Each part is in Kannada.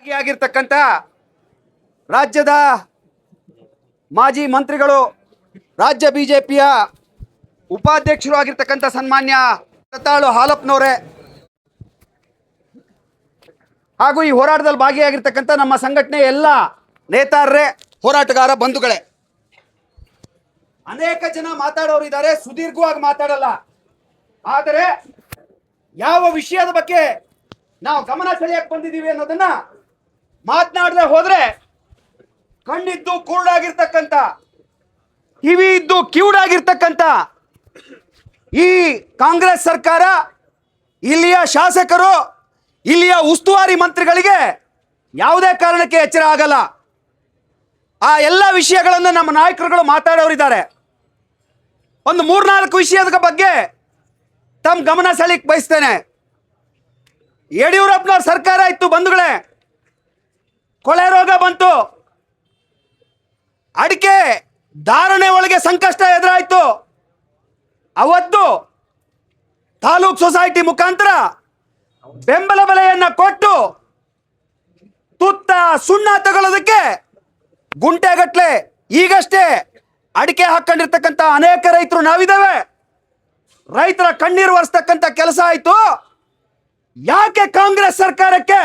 ಆಗಿರ್ತಕ್ಕಂಥ ರಾಜ್ಯದ ಮಾಜಿ ಮಂತ್ರಿಗಳು, ರಾಜ್ಯ ಬಿಜೆಪಿಯ ಉಪಾಧ್ಯಕ್ಷರು ಆಗಿರ್ತಕ್ಕಂಥ ಸನ್ಮಾನ್ಯ ರತಾಳು ಹಾಲಪ್ಪನವರೇ, ಹಾಗೂ ಈ ಹೋರಾಟದಲ್ಲಿ ಭಾಗಿಯಾಗಿರ್ತಕ್ಕಂಥ ನಮ್ಮ ಸಂಘಟನೆ ಎಲ್ಲ ನೇತಾರರೇ, ಹೋರಾಟಗಾರ ಬಂಧುಗಳೇ, ಅನೇಕ ಜನ ಮಾತಾಡೋರು ಇದ್ದಾರೆ, ಸುದೀರ್ಘವಾಗಿ ಮಾತಾಡಲ್ಲ. ಆದರೆ ಯಾವ ವಿಷಯದ ಬಗ್ಗೆ ನಾವು ಗಮನ ಸೆಳೆಯಕ್ಕೆ ಬಂದಿದ್ದೀವಿ ಅನ್ನೋದನ್ನ ಮಾತನಾಡದೆ ಹೋದ್ರೆ ಕಣ್ಣಿದ್ದು ಕುರುಡಾಗಿರ್ತಕ್ಕಂಥ, ಕಿವಿ ಇದ್ದು ಕಿವುಡಾಗಿರ್ತಕ್ಕಂಥ ಈ ಕಾಂಗ್ರೆಸ್ ಸರ್ಕಾರ, ಇಲ್ಲಿಯ ಶಾಸಕರು, ಇಲ್ಲಿಯ ಉಸ್ತುವಾರಿ ಮಂತ್ರಿಗಳಿಗೆ ಯಾವುದೇ ಕಾರಣಕ್ಕೆ ಎಚ್ಚರ ಆಗಲ್ಲ. ಆ ಎಲ್ಲ ವಿಷಯಗಳನ್ನು ನಮ್ಮ ನಾಯಕರುಗಳು ಮಾತಾಡೋರಿದ್ದಾರೆ. ಒಂದು 3-4 ವಿಷಯದ ಬಗ್ಗೆ ತಮ್ಮ ಗಮನ ಸೆಳೆಯಕ್ಕೆ ಬಯಸ್ತೇನೆ. ಯಡಿಯೂರಪ್ಪನವ್ರ ಸರ್ಕಾರ ಇತ್ತು ಬಂಧುಗಳೇ, ಕೊಳೆ ರೋಗ ಬಂತು, ಅಡಿಕೆ ಧಾರಣೆ ಒಳಗೆ ಸಂಕಷ್ಟ ಎದುರಾಯಿತು. ಅವತ್ತು ತಾಲೂಕ್ ಸೊಸೈಟಿ ಮುಖಾಂತರ ಬೆಂಬಲ ಬೆಲೆಯನ್ನ ಕೊಟ್ಟು ತುತ್ತ ಸುಣ್ಣ ತಗೊಳ್ಳೋದಕ್ಕೆ ಗುಂಟೆಗಟ್ಲೆ ಈಗಷ್ಟೇ ಅಡಿಕೆ ಹಾಕೊಂಡಿರ್ತಕ್ಕಂಥ ಅನೇಕ ರೈತರು ನಾವಿದ್ದೇವೆ. ರೈತರ ಕಣ್ಣೀರು ಒರೆಸ್ತಕ್ಕಂಥ ಕೆಲಸ ಆಯಿತು. ಯಾಕೆ ಕಾಂಗ್ರೆಸ್ ಸರ್ಕಾರಕ್ಕೆ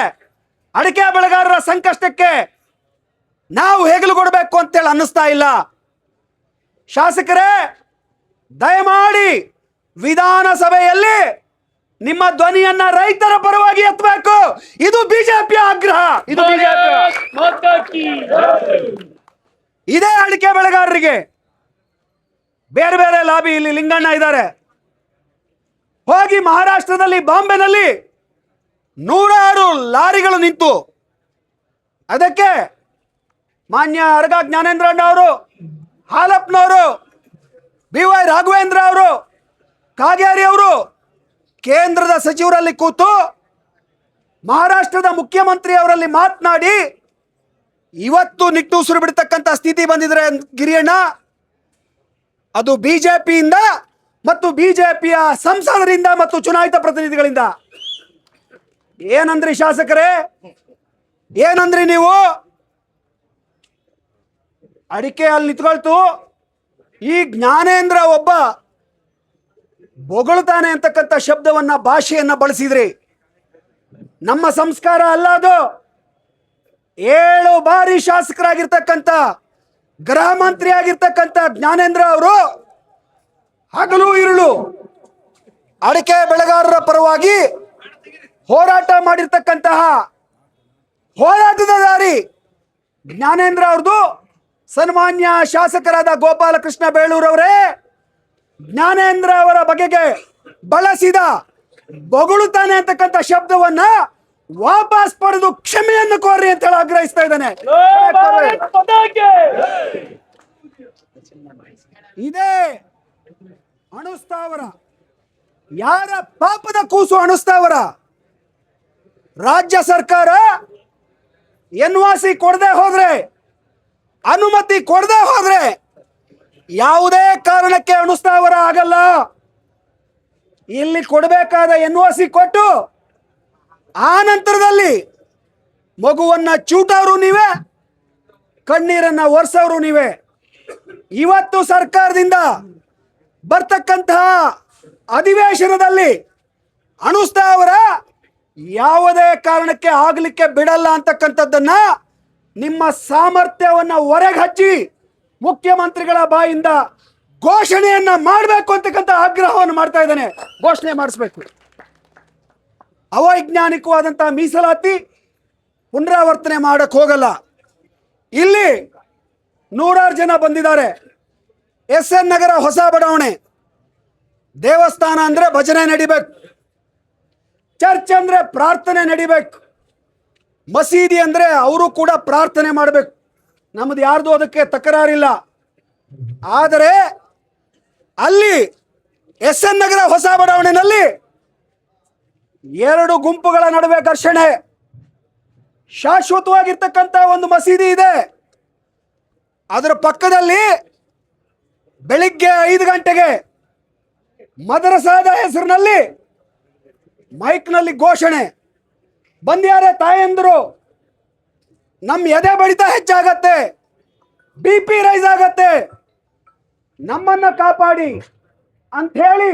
ಅಡಿಕೆ ಬೆಳೆಗಾರರ ಸಂಕಷ್ಟಕ್ಕೆ ನಾವು ಹೆಗಲು ಕೊಡಬೇಕು ಅಂತೇಳಿ ಅನ್ನಿಸ್ತಾ ಇಲ್ಲ? ಶಾಸಕರೇ, ದಯಮಾಡಿ ವಿಧಾನಸಭೆಯಲ್ಲಿ ನಿಮ್ಮ ಧ್ವನಿಯನ್ನ ರೈತರ ಪರವಾಗಿ ಎತ್ತಬೇಕು. ಇದು ಬಿಜೆಪಿಯ ಆಗ್ರಹ. ಇದು ಇದೇ ಅಡಿಕೆ ಬೆಳೆಗಾರರಿಗೆ ಬೇರೆ ಬೇರೆ ಲಾಬಿ, ಇಲ್ಲಿ ಲಿಂಗಣ್ಣ ಇದ್ದಾರೆ, ಹೋಗಿ ಮಹಾರಾಷ್ಟ್ರದಲ್ಲಿ ಬಾಂಬೆನಲ್ಲಿ 100 ಲಾರಿಗಳು ನಿಂತು ಅದಕ್ಕೆ ಮಾನ್ಯ ಅರಗ ಜ್ಞಾನೇಂದ್ರಣ್ಣ ಅವರು, ಹಾಲಪ್ಪನವರು, BY ರಾಘವೇಂದ್ರ ಅವರು, ಕಾಗೇರಿ ಅವರು ಕೇಂದ್ರದ ಸಚಿವರಲ್ಲಿ ಕೂತು ಮಹಾರಾಷ್ಟ್ರದ ಮುಖ್ಯಮಂತ್ರಿ ಅವರಲ್ಲಿ ಮಾತನಾಡಿ ಇವತ್ತು ನಿಟ್ಟುಸಿರು ಬಿಡ್ತಕ್ಕಂಥ ಸ್ಥಿತಿ ಬಂದಿದ್ರೆ ಗಿರಿಯಣ್ಣ, ಅದು ಬಿಜೆಪಿಯಿಂದ ಮತ್ತು ಬಿಜೆಪಿಯ ಸಂಸದರಿಂದ ಮತ್ತು ಚುನಾಯಿತ ಪ್ರತಿನಿಧಿಗಳಿಂದ. ಏನಂದ್ರಿ ಶಾಸಕರೇ, ಏನಂದ್ರಿ ನೀವು? ಅಡಿಕೆ ಅಲ್ಲಿ ನಿಂತ್ಕೊಳ್ತು, ಈ ಜ್ಞಾನೇಂದ್ರ ಒಬ್ಬ ಬೊಗಳ್ತಾನೆ ಅಂತಕ್ಕಂಥ ಶಬ್ದವನ್ನ, ಭಾಷೆಯನ್ನ ಬಳಸಿದ್ರಿ. ನಮ್ಮ ಸಂಸ್ಕಾರ ಅಲ್ಲ ಅದು. 7 ಬಾರಿ ಶಾಸಕರಾಗಿರ್ತಕ್ಕಂಥ, ಗೃಹ ಮಂತ್ರಿ ಆಗಿರ್ತಕ್ಕಂಥ ಜ್ಞಾನೇಂದ್ರ ಅವರು ಹಗಲು ಇರುಳು ಅಡಿಕೆ ಬೆಳೆಗಾರರ ಪರವಾಗಿ ಹೋರಾಟ ಮಾಡಿರ್ತಕ್ಕಂತಹ ಹೋರಾಟದ ದಾರಿ ಜ್ಞಾನೇಂದ್ರ ಅವ್ರದ್ದು. ಸನ್ಮಾನ್ಯ ಶಾಸಕರಾದ ಗೋಪಾಲಕೃಷ್ಣ ಬೇಳೂರವರೇ, ಜ್ಞಾನೇಂದ್ರ ಅವರ ಬಗೆಗೆ ಬಳಸಿದ ಬೊಗಳುತ್ತಾನೆ ಅಂತಕ್ಕಂಥ ಶಬ್ದವನ್ನ ವಾಪಸ್ ಪಡೆದು ಕ್ಷಮೆಯನ್ನು ಕೋರಿ ಅಂತ ಹೇಳಿ ಆಗ್ರಹಿಸ್ತಾ ಇದ್ದಾನೆ. ಇದೇ ಅಣುಸ್ಥಾವರ, ಯಾರ ಪಾಪದ ಕೂಸು ಅಣುಸ್ಥಾವರ? ರಾಜ್ಯ ಸರ್ಕಾರ NOC ಕೊಡದೆ ಹೋದ್ರೆ, ಅನುಮತಿ ಕೊಡದೆ ಹೋದ್ರೆ ಯಾವುದೇ ಕಾರಣಕ್ಕೆ ಅಣುಸ್ಥಾವರ ಆಗಲ್ಲ. ಇಲ್ಲಿ ಕೊಡಬೇಕಾದ NOC ಕೊಟ್ಟು ಆ ನಂತರದಲ್ಲಿ ಮಗುವನ್ನ ಚೂಟವರು ನೀವೇ, ಕಣ್ಣೀರನ್ನ ಒರೆಸೋರು ನೀವೇ. ಇವತ್ತು ಸರ್ಕಾರದಿಂದ ಬರ್ತಕ್ಕಂತಹ ಅಧಿವೇಶನದಲ್ಲಿ ಅಣುಸ್ಥಾವರ ಯಾವುದೇ ಕಾರಣಕ್ಕೆ ಆಗಲಿಕ್ಕೆ ಬಿಡಲ್ಲ ಅಂತಕ್ಕಂಥದ್ದನ್ನ ನಿಮ್ಮ ಸಾಮರ್ಥ್ಯವನ್ನ ಹೊರಗೆ ಹಚ್ಚಿ ಮುಖ್ಯಮಂತ್ರಿಗಳ ಬಾಯಿಂದ ಘೋಷಣೆಯನ್ನ ಮಾಡಬೇಕು ಅಂತಕ್ಕಂಥ ಆಗ್ರಹವನ್ನು ಮಾಡ್ತಾ ಇದ್ದಾನೆ. ಘೋಷಣೆ ಮಾಡಿಸ್ಬೇಕು. ಅವೈಜ್ಞಾನಿಕವಾದಂತಹ ಮೀಸಲಾತಿ ಪುನರಾವರ್ತನೆ ಮಾಡಕ್ ಹೋಗಲ್ಲ. ಇಲ್ಲಿ 100 ಜನ ಬಂದಿದ್ದಾರೆ. SN ನಗರ ಹೊಸ ಬಡಾವಣೆ, ದೇವಸ್ಥಾನ ಅಂದ್ರೆ ಭಜನೆ ನಡಿಬೇಕು, ಚರ್ಚ್ ಅಂದ್ರೆ ಪ್ರಾರ್ಥನೆ ನಡಿಬೇಕು, ಮಸೀದಿ ಅಂದ್ರೆ ಅವರು ಕೂಡ ಪ್ರಾರ್ಥನೆ ಮಾಡಬೇಕು. ನಮ್ದು ಯಾರ್ದು ಅದಕ್ಕೆ ತಕರಾರಿಲ್ಲ. ಆದರೆ ಅಲ್ಲಿ SN ನಗರ ಹೊಸ ಬಡಾವಣೆಯಲ್ಲಿ 2 ಗುಂಪುಗಳ ನಡುವೆ ಘರ್ಷಣೆ. ಶಾಶ್ವತವಾಗಿರ್ತಕ್ಕಂಥ ಒಂದು ಮಸೀದಿ ಇದೆ, ಅದರ ಪಕ್ಕದಲ್ಲಿ ಬೆಳಿಗ್ಗೆ 5 ಗಂಟೆಗೆ ಮದರಸಾದ ಹೆಸರಿನಲ್ಲಿ ಮೈಕ್ನಲ್ಲಿ ಘೋಷಣೆ. ಬಂದ್ಯಾರೆ ತಾಯಂದರು, ನಮ್ಮ ಎದೆ ಬಡಿತ ಹೆಚ್ಚಾಗತ್ತೆ, BP ರೈಸ್ ಆಗತ್ತೆ. ನಮ್ಮನ್ನ ಕಾಪಾಡಿ ಅಂತ ಹೇಳಿ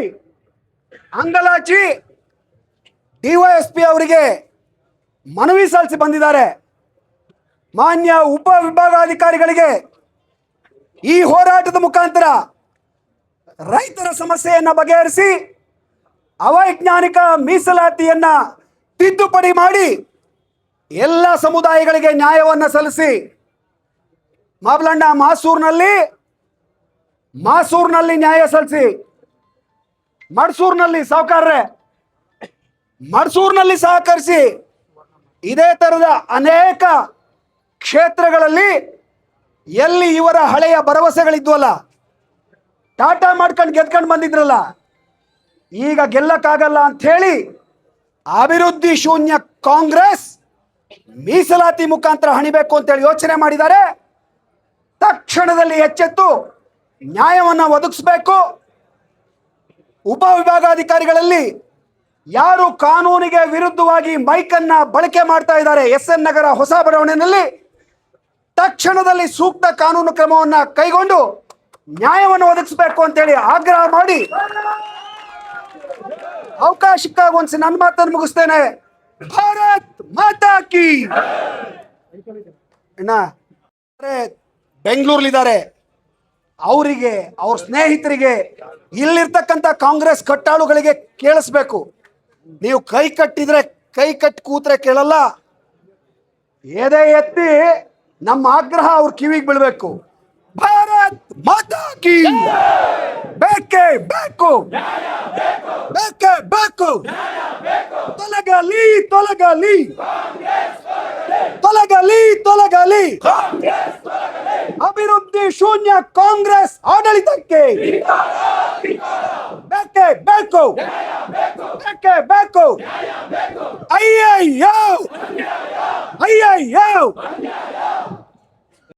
ಅಂಗಲಾಚಿ DYSP ಅವರಿಗೆ ಮನವಿ ಸಲ್ಲಿಸಿ ಬಂದಿದ್ದಾರೆ. ಮಾನ್ಯ ಉಪವಿಭಾಗಾಧಿಕಾರಿಗಳಿಗೆ ಈ ಹೋರಾಟದ ಮುಖಾಂತರ ರೈತರ ಸಮಸ್ಯೆಯನ್ನು ಬಗೆಹರಿಸಿ ಅವೈಜ್ಞಾನಿಕ ಮೀಸಲಾತಿಯನ್ನ ತಿದ್ದುಪಡಿ ಮಾಡಿ ಎಲ್ಲ ಸಮುದಾಯಗಳಿಗೆ ನ್ಯಾಯವನ್ನು ಸಲ್ಲಿಸಿ ಮಾಬ್ಲಣ್ಣ ಮಾಸೂರ್ನಲ್ಲಿ ನ್ಯಾಯ ಸಲ್ಲಿಸಿ, ಮಡ್ಸೂರ್ನಲ್ಲಿ ಸಾವುಕಾರ್ರೆ ಮಡ್ಸೂರ್ನಲ್ಲಿ ಸಹಕರಿಸಿ ಇದೇ ತರದ ಅನೇಕ ಕ್ಷೇತ್ರಗಳಲ್ಲಿ ಎಲ್ಲಿ ಇವರ ಹಳೆಯ ಭರವಸೆಗಳಿದ್ವಲ್ಲ, ಟಾಟಾ ಮಾಡ್ಕೊಂಡು ಗೆದ್ಕೊಂಡು ಬಂದಿದ್ರಲ್ಲ, ಈಗ ಗೆಲ್ಲಕ್ಕಾಗಲ್ಲ ಅಂತ ಹೇಳಿ ಅಭಿವೃದ್ಧಿ ಶೂನ್ಯ ಕಾಂಗ್ರೆಸ್ ಮೀಸಲಾತಿ ಮುಖಾಂತರ ಹಣಿಬೇಕು ಅಂತೇಳಿ ಯೋಚನೆ ಮಾಡಿದ್ದಾರೆ. ತಕ್ಷಣದಲ್ಲಿ ಎಚ್ಚೆತ್ತು ನ್ಯಾಯವನ್ನು ಒದಗಿಸಬೇಕು. ಉಪವಿಭಾಗಾಧಿಕಾರಿಗಳಲ್ಲಿ ಯಾರು ಕಾನೂನಿಗೆ ವಿರುದ್ಧವಾಗಿ ಮೈಕನ್ನ ಬಳಕೆ ಮಾಡ್ತಾ ಇದ್ದಾರೆ SN ನಗರ ಹೊಸ ಬಡಾವಣೆಯಲ್ಲಿ ತಕ್ಷಣದಲ್ಲಿ ಸೂಕ್ತ ಕಾನೂನು ಕ್ರಮವನ್ನ ಕೈಗೊಂಡು ನ್ಯಾಯವನ್ನು ಒದಗಿಸಬೇಕು ಅಂತೇಳಿ ಆಗ್ರಹ ಮಾಡಿ ಅವಕಾಶಕ್ಕಾಗಿ ಒಂದ್ಸಿ ನನ್ನ ಮಾತನ್ನು ಮುಗಿಸ್ತೇನೆ. ಭಾರತ್ ಮಾತಾ ಕಿ. ಬೆಂಗಳೂರಲ್ಲಿದ್ದಾರೆ, ಅವರಿಗೆ ಅವ್ರ ಸ್ನೇಹಿತರಿಗೆ ಇಲ್ಲಿರ್ತಕ್ಕಂಥ ಕಾಂಗ್ರೆಸ್ ಕಟ್ಟಾಳುಗಳಿಗೆ ಕೇಳಿಸ್ಬೇಕು. ನೀವು ಕೈ ಕಟ್ಟಿದ್ರೆ ಕೈ ಕಟ್ಟಿ ಕೂತ್ರೆ ಕೇಳಲ್ಲ, ಎದೆ ಎತ್ತಿ ನಮ್ಮ ಆಗ್ರಹ ಅವ್ರ ಕಿವಿಗೆ ಬೀಳ್ಬೇಕು. ಭಾರತ್ ಮಾತಾ ಕಿ. ಬೇಕೇ ಬೇಕು, ಬೇಕೇ ಬೇಕು. ತೊಲಗಲಿ ತೊಲಗಲಿ ತೊಲಗಲಿ ತೊಲಗಲಿ ಅಭಿವೃದ್ಧಿ ಶೂನ್ಯ ಕಾಂಗ್ರೆಸ್ ಆಡಳಿತಕ್ಕೆ ಬೇಕೇ ಬೇಕು, ಬೇಕೇ ಬೇಕು. ಅಯ್ಯಯ್ಯೋ ಅಯ್ಯಯ್ಯೋ